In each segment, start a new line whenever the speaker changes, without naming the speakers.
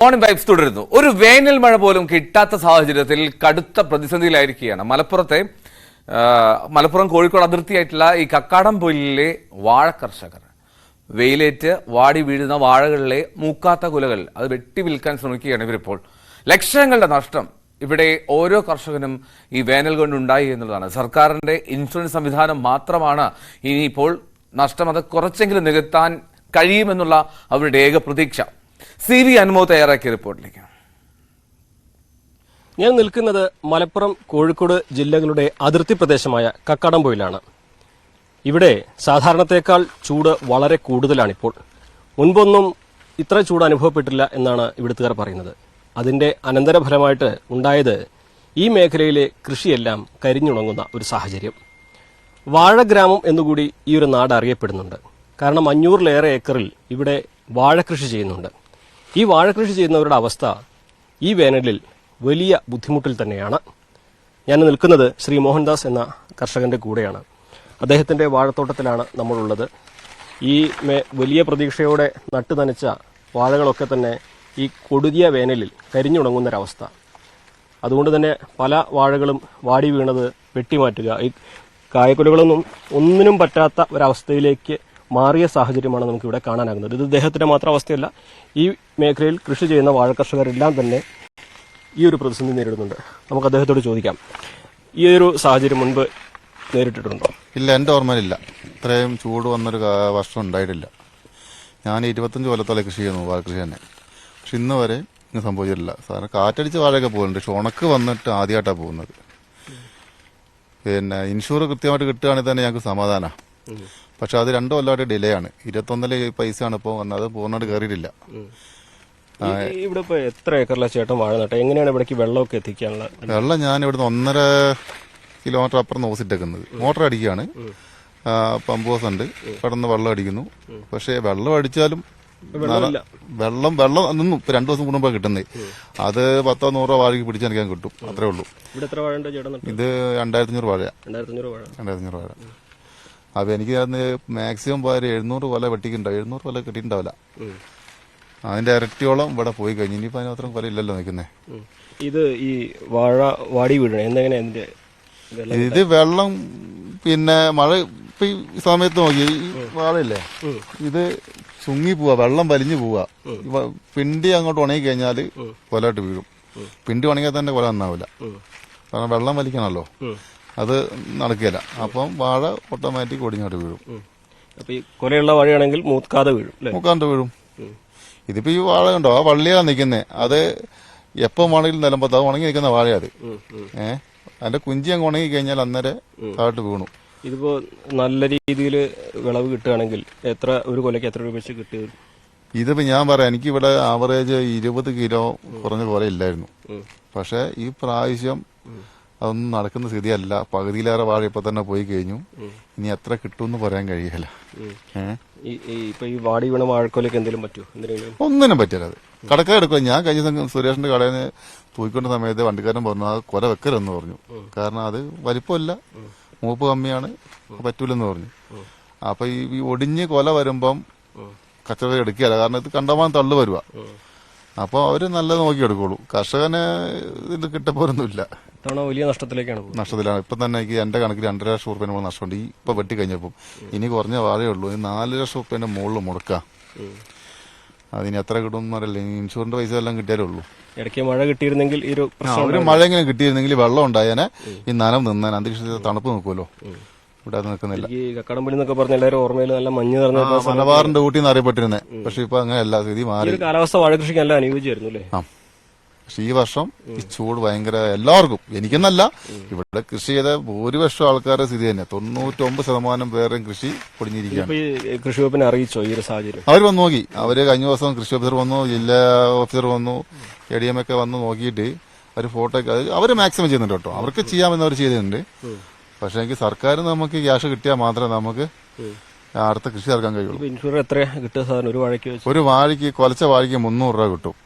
Morning vibes തുടരുന്നു. ഒരു വേനൽ മഴ പോലും കിട്ടാത്ത സാഹചര്യത്തിൽ കടുത്ത പ്രതിസന്ധിയിലായിരിക്കുകയാണ് മലപ്പുറം കോഴിക്കോട് അതിർത്തിയായിട്ടുള്ള ഈ കക്കാടംപൊയിലിലെ വാഴ കർഷകർ. വെയിലേറ്റ് വാടി വീഴുന്ന വാഴകളിലെ മൂക്കാത്ത കുലകൾ അത് വെട്ടി വിൽക്കാൻ ശ്രമിക്കുകയാണ് ഇവരിപ്പോൾ. ലക്ഷങ്ങളുടെ നഷ്ടം ഇവിടെ ഓരോ കർഷകനും ഈ വേനൽ കൊണ്ടുണ്ടായി എന്നുള്ളതാണ്. സർക്കാരിന്റെ ഇൻഷുറൻസ് സംവിധാനം മാത്രമാണ് ഇനിയിപ്പോൾ നഷ്ടം അത് കുറച്ചെങ്കിലും നികത്താൻ കഴിയുമെന്നുള്ള അവരുടെ ഏക പ്രതീക്ഷ. CV അനുമോ തയ്യാറാക്കിയ റിപ്പോർട്ടിലേക്ക്.
ഞാൻ നിൽക്കുന്നത് മലപ്പുറം കോഴിക്കോട് ജില്ലകളുടെ അതിർത്തി പ്രദേശമായ കക്കാടംപൊയിലാണ്. ഇവിടെ സാധാരണത്തേക്കാൾ ചൂട് വളരെ കൂടുതലാണിപ്പോൾ. മുൻപൊന്നും ഇത്ര ചൂട് അനുഭവപ്പെട്ടില്ല എന്നാണ് ഇവിടുത്തുകാർ പറയുന്നത്. അതിന്റെ അനന്തരഫലമായിട്ട് ഉണ്ടായത് ഈ മേഖലയിലെ കൃഷിയെല്ലാം കരിഞ്ഞുണങ്ങുന്ന ഒരു സാഹചര്യം. വാഴഗ്രാമം എന്നുകൂടി ഈ ഒരു നാട് അറിയപ്പെടുന്നുണ്ട്. കാരണം 500-ലേറെ ഏക്കറിൽ ഇവിടെ വാഴകൃഷി ചെയ്യുന്നുണ്ട്. ഈ വാഴകൃഷി ചെയ്യുന്നവരുടെ അവസ്ഥ ഈ വേനലിൽ വലിയ ബുദ്ധിമുട്ടിൽ തന്നെയാണ്. ഞാൻ നിൽക്കുന്നത് ശ്രീ മോഹൻദാസ് എന്ന കർഷകന്റെ കൂടെയാണ്. അദ്ദേഹത്തിന്റെ വാഴത്തോട്ടത്തിലാണ് നമ്മളുള്ളത്. ഈ വലിയ പ്രതീക്ഷയോടെ നട്ടു നനച്ച വാഴകളൊക്കെ തന്നെ ഈ കൊടിയ വേനലിൽ കരിഞ്ഞുണങ്ങുന്നൊരവസ്ഥ. അതുകൊണ്ട് തന്നെ പല വാഴകളും വാടി വീണത് വെട്ടിമാറ്റുക, ഈ കായക്കുലകളൊന്നും ഒന്നിനും പറ്റാത്ത ഒരവസ്ഥയിലേക്ക് മാറിയ സാഹചര്യമാണ് നമുക്ക് ഇവിടെ കാണാനാകുന്നത്. ഇത് ഇദ്ദേഹത്തിന്റെ മാത്രം അവസ്ഥയല്ല, ഈ മേഖലയിൽ കൃഷി ചെയ്യുന്ന വാഴ കർഷകരെല്ലാം തന്നെ ഈ ഒരു പ്രതിസന്ധി നേരിടുന്നുണ്ട്. നമുക്ക് അദ്ദേഹത്തോട് ചോദിക്കാം, ഈ ഒരു സാഹചര്യം മുൻപ് നേരിട്ടിട്ടുണ്ടോ?
ഇല്ല, എൻ്റെ ഓർമ്മയിലില്ല. ഇത്രയും ചൂട് വന്നൊരു വർഷം ഉണ്ടായിട്ടില്ല. ഞാൻ 25 കൊല്ലത്തോളം കൃഷി ചെയ്യുന്നു, വാഴ കൃഷി തന്നെ. പക്ഷെ ഇന്ന് വരെ ഇങ്ങനെ സംഭവിച്ചിട്ടില്ല. സാധാരണ കാറ്റടിച്ച് വാഴയൊക്കെ പോകുന്നുണ്ട്, പക്ഷെ ഉണക്ക് വന്നിട്ട് ആദ്യമായിട്ടാണ് പോകുന്നത്. പിന്നെ ഇൻഷുർ കൃത്യമായിട്ട് കിട്ടുകയാണെങ്കിൽ തന്നെ ഞങ്ങൾക്ക് സമാധാനമാണ്. പക്ഷെ അത് 2 കൊല്ലമായിട്ട് ഡിലേ ആണ്. 21 പൈസയാണ് ഇപ്പോൾ വന്നത്, പൂർണ്ണമായിട്ട് കയറിയിട്ടില്ല.
ഇവിടെ ഇപ്പൊ എത്ര ഏക്കറിലെ ചേട്ടൻ വാഴ നട്ടെ? എങ്ങനെയാണ് ഇവിടേക്ക് വെള്ളമൊക്കെ എത്തിക്കാനുള്ള?
വെള്ളം ഞാൻ ഇവിടുന്ന് 1.5 കിലോമീറ്റർ അപ്പുറം നോസിട്ടേക്കുന്നത്. മോട്ടർ അടിക്കുകയാണ്, പമ്പ് ഹൗസ് ഉണ്ട്, പെട്ടെന്ന് വെള്ളം അടിക്കുന്നു. പക്ഷെ വെള്ളം അടിച്ചാലും വെള്ളം നിന്നും ഇപ്പൊ 2 ദിവസം കൂടുമ്പോൾ കിട്ടുന്നത്. അത് 10-100 വാഴയ്ക്ക് പിടിച്ചെടുക്കാൻ കിട്ടും, അത്രേ ഉള്ളൂ. ഇത് 2500 വാഴ. 2500 വാഴ. അപ്പൊ എനിക്ക് അതിന് മാക്സിമം 700 കൊല വെട്ടിക്കുണ്ടാവും. 700 കൊല കിട്ടിയിട്ടുണ്ടാവില്ല. അതിന്റെ ഇരട്ടിയോളം ഇവിടെ പോയി കഴിഞ്ഞു. ഇനിയിപ്പോ അതിന് അത്രയും കൊല ഇല്ലല്ലോ നിൽക്കുന്നേ.
ഇത് ഈ വാഴ വാടി വീഴണം.
ഇത് വെള്ളം പിന്നെ മഴ ഇപ്പൊ ഈ സമയത്ത് നോക്കി വാഴയില്ലേ, ഇത് ചുങ്ങി പോവാ, വെള്ളം വലിഞ്ഞു പോവാ. പിണ്ടി അങ്ങോട്ട് ഉണങ്ങി കഴിഞ്ഞാല് കൊലയിട്ട് വീഴും. പിണ്ടി ഉണങ്ങിയാൽ തന്നെ കൊല നന്നാവില്ല, കാരണം വെള്ളം വലിക്കണല്ലോ. അത് നടക്കില്ല. അപ്പം വാഴ ഓട്ടോമാറ്റിക് ഒടിഞ്ഞോട്ട് വീഴും.
അപ്പൊ ഈ കൊലയുള്ള വാഴയാണെങ്കിൽ മൂക്കാതെ വീഴും.
ഇതിപ്പോ ഈ വാഴ കണ്ടോ, ആ വള്ളിയാണ് നിൽക്കുന്നത്. അത് എപ്പം വേണമെങ്കിലും നിലമ്പത്ത് അത് ഉണങ്ങി നിൽക്കുന്ന വാഴ അത്. അതിന്റെ കുഞ്ചി അങ്ങ് ഉണങ്ങി കഴിഞ്ഞാൽ അന്നേരം താഴോട്ട് വീണു.
ഇതിപ്പോ നല്ല രീതിയിൽ വിളവ് കിട്ടുകയാണെങ്കിൽ ഒരു കൊലയ്ക്ക് എത്ര രൂപ വെച്ച് കിട്ടും?
ഇതിപ്പോ ഞാൻ പറയാം, എനിക്കിവിടെ ആവറേജ് 20 കിലോ കുറഞ്ഞ കൊല ഇല്ലായിരുന്നു. പക്ഷെ ഈ പ്രാവശ്യം അതൊന്നും നടക്കുന്ന സ്ഥിതിയല്ല. പകുതിയിലേറെ വാഴ ഇപ്പൊ തന്നെ പോയി കഴിഞ്ഞു. ഇനി എത്ര കിട്ടുമെന്ന് പറയാൻ കഴിയില്ല.
ഈ വാടി വീണ വാഴക്കൊലയ്ക്ക് എന്തെങ്കിലും പറ്റുമോ?
ഒന്നിനും പറ്റില്ല. അത് കടക്കാർ എടുക്കുക. ഞാൻ കഴിഞ്ഞ സുരേഷിന്റെ കടയിൽ നിന്ന് തൂക്കിക്കൊണ്ട സമയത്ത് വണ്ടിക്കാരൻ പറഞ്ഞു അത് കൊല വെക്കരുതെന്ന് പറഞ്ഞു. കാരണം അത് വലിപ്പമില്ല, മൂപ്പ് കമ്മിയാണ്, പറ്റൂലെന്ന് പറഞ്ഞു. അപ്പൊ ഈ ഒടിഞ്ഞ് കൊല വരുമ്പം കച്ചവടം എടുക്കുകയല്ല, കാരണം ഇത് കണ്ടമാനം തള്ളു വരുക. അപ്പൊ അവര് നല്ലത് നോക്കി എടുക്കുള്ളൂ. കർഷകന് ഇത് കിട്ടപ്പോരൊന്നുമില്ല.
വലിയ നഷ്ടത്തിലാണ്.
ഇപ്പൊ തന്നെ എനിക്ക് എന്റെ കണക്കിൽ 2.5 ലക്ഷം റുപ്യ നഷ്ടമുണ്ട്. ഈ ഇപ്പൊ വെട്ടി കഴിഞ്ഞപ്പം ഇനി കുറഞ്ഞ വാഴയേ ഉള്ളൂ. 4 ലക്ഷം റുപ്യന്റെ മുകളിൽ മുടക്കാം. അതിന് എത്ര കിട്ടുമെന്ന് അറിയില്ല. ഇൻഷുറിന്റെ പൈസ എല്ലാം കിട്ടിയാലേ ഉള്ളൂ.
ഇടയ്ക്ക് മഴ കിട്ടിയിരുന്നെങ്കിൽ
ഒരു മഴ എങ്ങനെ കിട്ടിയിരുന്നെങ്കിൽ വെള്ളം ഉണ്ടായേനെ, ഈ നനം നിന്നാൻ അന്തരീക്ഷത്തിൽ തണുപ്പ് നിൽക്കുമല്ലോ. ഇവിടെ അത് നിൽക്കുന്നില്ല.
കക്കാടംപൊലി എന്നൊക്കെ പറഞ്ഞ എല്ലാവരും ഓർമ്മയിൽ നല്ല മഞ്ഞ് നിറഞ്ഞ
മലബാറിന്റെ ഊട്ടി എന്ന് അറിയപ്പെട്ടിരുന്നേ. പക്ഷെ ഇപ്പൊ അങ്ങനെയല്ല, സ്ഥിതി മാറി.
കാലാവസ്ഥ വാഴ കൃഷിക്ക് നല്ല അനുയോജ്യമായിരുന്നു അല്ലേ?
പക്ഷെ ഈ വർഷം ഈ ചൂട് ഭയങ്കര എല്ലാവർക്കും, എനിക്കെന്നല്ല, ഇവിടെ കൃഷി ചെയ്ത ഭൂരിപക്ഷം ആൾക്കാരുടെ സ്ഥിതി തന്നെ. 99% പേരും കൃഷി പൊടിഞ്ഞിരിക്കുകയാണ്.
കൃഷി വകുപ്പിനെ അറിയിച്ചോ ഈ ഒരു സാഹചര്യം?
അവർ വന്ന് നോക്കി. അവര് കഴിഞ്ഞ ദിവസം കൃഷി ഓഫീസർ വന്നു, ജില്ലാ ഓഫീസർ വന്നു, ADM ഒക്കെ വന്ന് നോക്കിയിട്ട് അവർ ഫോട്ടോ ഒക്കെ അവര് മാക്സിമം ചെയ്യുന്നുണ്ട് കേട്ടോ. അവർക്ക് ചെയ്യാമെന്ന് അവർ ചെയ്തിട്ടുണ്ട്. പക്ഷെ എനിക്ക് സർക്കാർ നമുക്ക് ക്യാഷ് കിട്ടിയാൽ മാത്രമേ നമുക്ക് അടുത്ത കൃഷി ഇറക്കാൻ കഴിയുള്ളൂ.
ഇൻഷുറൻസ് എത്ര കിട്ടുക സാധനം?
ഒരു വാഴയ്ക്ക് കൊലച്ച വാഴയ്ക്ക് 300 രൂപ കിട്ടും.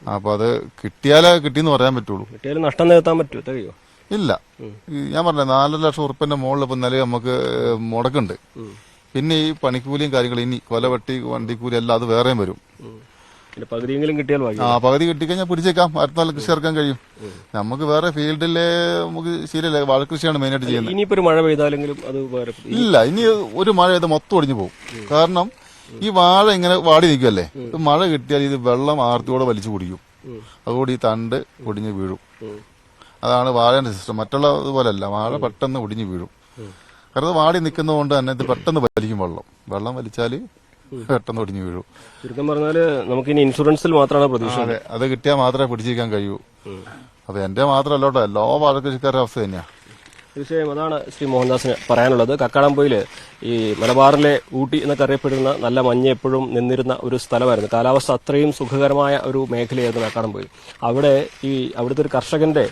അപ്പൊ അത് കിട്ടിയാലേ കിട്ടിയെന്ന് പറയാൻ പറ്റുള്ളൂ.
കിട്ടിയാലും നഷ്ടം നികത്താൻ പറ്റുമോ?
ഇല്ല. ഞാൻ പറഞ്ഞ 4 ലക്ഷം ഉറുപ്പിന്റെ മുകളിൽ ഇപ്പൊ നിലവിൽ നമുക്ക് മുടക്കുണ്ട്. പിന്നെ ഈ പണിക്കൂലിയും കാര്യങ്ങളും, ഇനി കൊലവെട്ടി വണ്ടിക്കൂലി എല്ലാം അത് വേറെയും വരും.
പിന്നെ പകുതിയെങ്കിലും കിട്ടിയാൽ ഭാഗ്യം.
പകുതി കിട്ടിക്കഴിഞ്ഞാൽ പിടിച്ചേക്കാം, അടുത്ത കൃഷി ഇറക്കാൻ കഴിയും. നമുക്ക് വേറെ ഫീൽഡിലെ നമുക്ക് ശരിയല്ല, വാഴകൃഷിയാണ് മെയിനായിട്ട് ചെയ്യുന്നത്.
ഇനിയിപ്പോ ഒരു മഴ പെയ്താലെങ്കിലും അത് വേറെ
ഇല്ല, ഇനി ഒരു മഴ ഇത് മൊത്തം ഒടിഞ്ഞു പോകും. കാരണം ഈ വാഴ ഇങ്ങനെ വാടി നിൽക്കുമല്ലേ, മഴ കിട്ടിയാൽ ഇത് വെള്ളം ആർത്തിയോടെ വലിച്ചു കുടിക്കും, അതുകൊണ്ട് ഈ തണ്ട് ഒടിഞ്ഞു വീഴും. അതാണ് വാഴേന്റെ സിസ്റ്റം. മറ്റുള്ള ഇതുപോലല്ല, വാഴ പെട്ടെന്ന് ഒടിഞ്ഞു വീഴും. കാരണം വാടി നിൽക്കുന്നതുകൊണ്ട് തന്നെ ഇത് പെട്ടെന്ന് വലിക്കും. വെള്ളം വലിച്ചാൽ പെട്ടെന്ന് ഒടിഞ്ഞു വീഴും.
ചുരുക്കം പറഞ്ഞാല് നമുക്കിനി ഇൻഷുറൻസിൽ മാത്രമാണ് പ്രതീക്ഷ.
അതെ, അത് കിട്ടിയാൽ മാത്രമേ പിടിച്ചിരിക്കാൻ കഴിയൂ. അപ്പൊ എന്റെ മാത്രമല്ലോട്ടോ, എല്ലാ വാഴകൃഷിക്കാരുടെ അവസ്ഥ തന്നെയാ.
തീർച്ചയായും അതാണ് ശ്രീ മോഹൻദാസിന് പറയാനുള്ളത്. കക്കാടംപൊയിൽ ഈ മലബാറിലെ ഊട്ടി എന്നൊക്കെ അറിയപ്പെടുന്ന നല്ല മഞ്ഞ് എപ്പോഴും നിന്നിരുന്ന ഒരു സ്ഥലമായിരുന്നു. കാലാവസ്ഥ അത്രയും സുഖകരമായ ഒരു മേഖലയായിരുന്നു കക്കാടംപൊയിൽ. അവിടുത്തെ ഒരു കർഷകന്റെ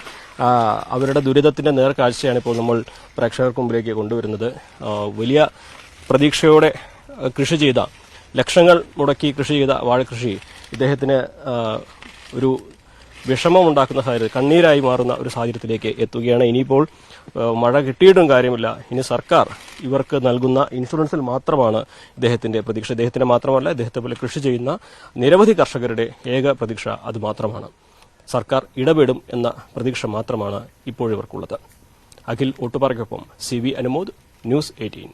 അവരുടെ ദുരിതത്തിന്റെ നേർക്കാഴ്ചയാണ് ഇപ്പോൾ നമ്മൾ പ്രേക്ഷകർക്ക് മുമ്പിലേക്ക് കൊണ്ടുവരുന്നത്. വലിയ പ്രതീക്ഷയോടെ കൃഷി ചെയ്ത, ലക്ഷങ്ങൾ മുടക്കി കൃഷി ചെയ്ത വാഴകൃഷി ഇദ്ദേഹത്തിന് ഒരു വിഷമമുണ്ടാക്കുന്ന സാഹചര്യം, കണ്ണീരായി മാറുന്ന ഒരു സാഹചര്യത്തിലേക്ക് എത്തുകയാണ്. ഇനിയിപ്പോൾ മഴ കിട്ടിയിട്ടും കാര്യമില്ല. ഇനി സർക്കാർ ഇവർക്ക് നൽകുന്ന ഇൻഷുറൻസിൽ മാത്രമാണ് ഇദ്ദേഹത്തിന്റെ പ്രതീക്ഷ. ഇദ്ദേഹത്തിന്റെ മാത്രമല്ല, ഇദ്ദേഹത്തെ പോലെ കൃഷി ചെയ്യുന്ന നിരവധി കർഷകരുടെ ഏക പ്രതീക്ഷ അത് മാത്രമാണ്. സർക്കാർ ഇടപെടും എന്ന പ്രതീക്ഷ മാത്രമാണ് ഇപ്പോഴിവർക്കുള്ളത്. അഖിൽ ഒട്ടുപാറയ്ക്കൊപ്പം CV അനുമോദ്, ന്യൂസ് 18.